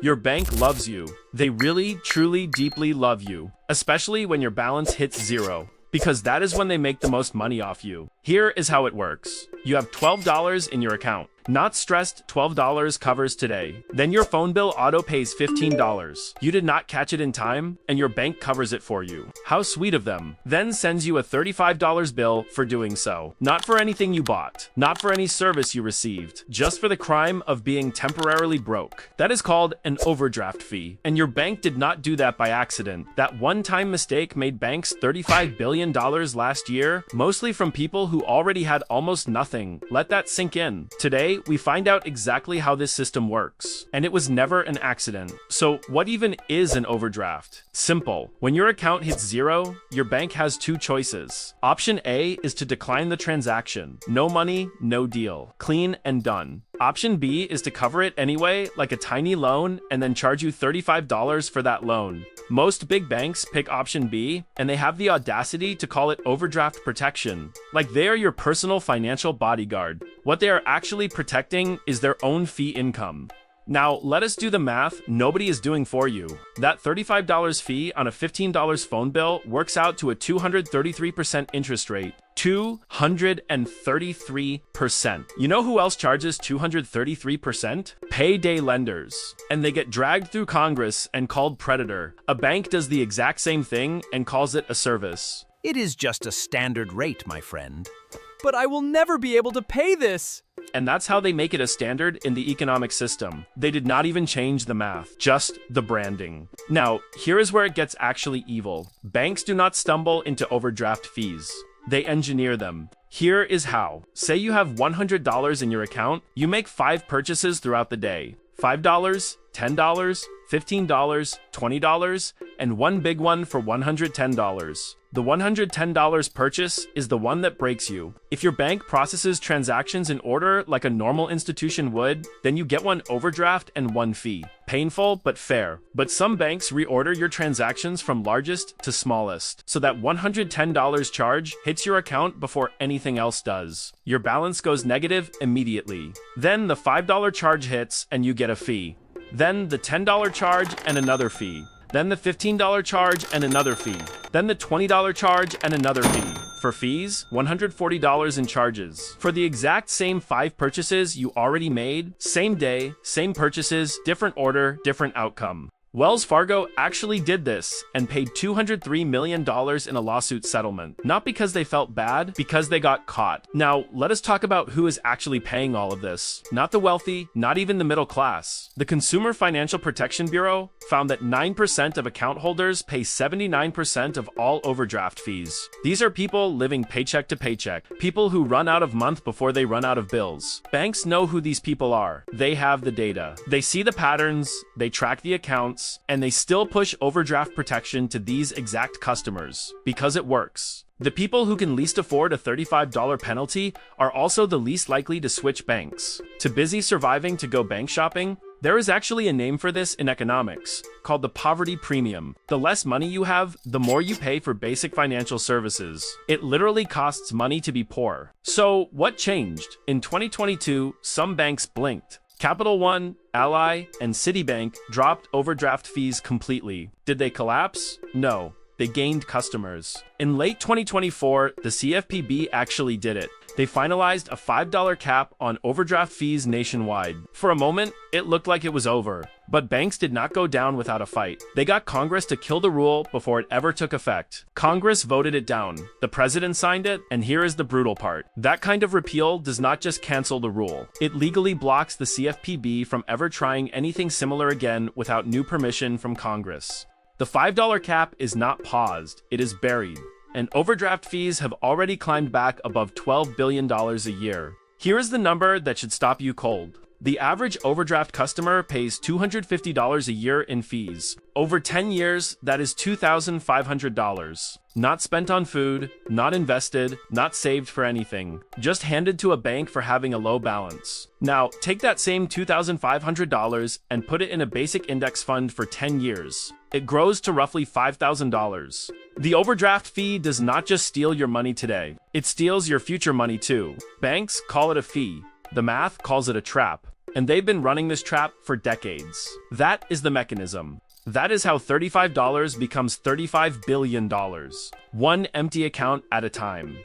Your bank loves you. They really, truly, deeply love you, especially when your balance hits zero, because that is when they make the most money off you. Here is how it works. You have $12 in your account. Not stressed, $12 covers today. Then your phone bill auto pays $15. You did not catch it in time, and your bank covers it for you. How sweet of them. Then sends you a $35 bill for doing so. Not for anything you bought. Not for any service you received. Just for the crime of being temporarily broke. That is called an overdraft fee. And your bank did not do that by accident. That one-time mistake made banks $35 billion last year, mostly from people who already had almost nothing. Let that sink in. Today, we find out exactly how this system works. And it was never an accident. So what even is an overdraft? Simple. When your account hits zero, your bank has two choices. Option A is to decline the transaction. No money, no deal. Clean and done. Option B is to cover it anyway, like a tiny loan, and then charge you $35 for that loan. Most big banks pick option B, and they have the audacity to call it overdraft protection. Like they are your personal financial bodyguard. What they are actually protecting is their own fee income. Now, let us do the math nobody is doing for you. That $35 fee on a $15 phone bill works out to a 233% interest rate. 233%. You know who else charges 233%? Payday lenders. And they get dragged through Congress and called predator. A bank does the exact same thing and calls it a service. It is just a standard rate, my friend. But I will never be able to pay this. And that's how they make it a standard in the economic system. They did not even change the math, just the branding. Now, here is where it gets actually evil. Banks do not stumble into overdraft fees. They engineer them. Here is how. Say you have $100 in your account. You make 5 purchases throughout the day. $5, $10, $15, $20, and one big one for $110. The $110 purchase is the one that breaks you. If your bank processes transactions in order like a normal institution would, then you get one overdraft and one fee. Painful, but fair. But some banks reorder your transactions from largest to smallest, so that $110 charge hits your account before anything else does. Your balance goes negative immediately. Then the $5 charge hits and you get a fee. Then the $10 charge and another fee. Then the $15 charge and another fee. Then the $20 charge and another fee. For fees, $140 in charges. For the exact same 5 purchases you already made, same day, same purchases, different order, different outcome. Wells Fargo actually did this and paid $203 million in a lawsuit settlement. Not because they felt bad, because they got caught. Now, let us talk about who is actually paying all of this. Not the wealthy, not even the middle class. The Consumer Financial Protection Bureau found that 9% of account holders pay 79% of all overdraft fees. These are people living paycheck to paycheck. People who run out of month before they run out of bills. Banks know who these people are. They have the data. They see the patterns, they track the accounts, and they still push overdraft protection to these exact customers because it works. The people who can least afford a $35 penalty are also the least likely to switch banks. Too busy surviving to go bank shopping? There is actually a name for this in economics, called the poverty premium. The less money you have, the more you pay for basic financial services. It literally costs money to be poor. So, what changed? In 2022, some banks blinked. Capital One, Ally, and Citibank dropped overdraft fees completely. Did they collapse? No. They gained customers. In late 2024, the CFPB actually did it. They finalized a $5 cap on overdraft fees nationwide. For a moment, it looked like it was over. But banks did not go down without a fight. They got Congress to kill the rule before it ever took effect. Congress voted it down. The president signed it, and here is the brutal part. That kind of repeal does not just cancel the rule. It legally blocks the CFPB from ever trying anything similar again without new permission from Congress. The $5 cap is not paused, it is buried. And overdraft fees have already climbed back above $12 billion a year. Here is the number that should stop you cold. The average overdraft customer pays $250 a year in fees. Over 10 years, that is $2,500. Not spent on food, not invested, not saved for anything. Just handed to a bank for having a low balance. Now, take that same $2,500 and put it in a basic index fund for 10 years. It grows to roughly $5,000. The overdraft fee does not just steal your money today. It steals your future money too. Banks call it a fee. The math calls it a trap. And they've been running this trap for decades. That is the mechanism. That is how $35 becomes $35 billion. One empty account at a time.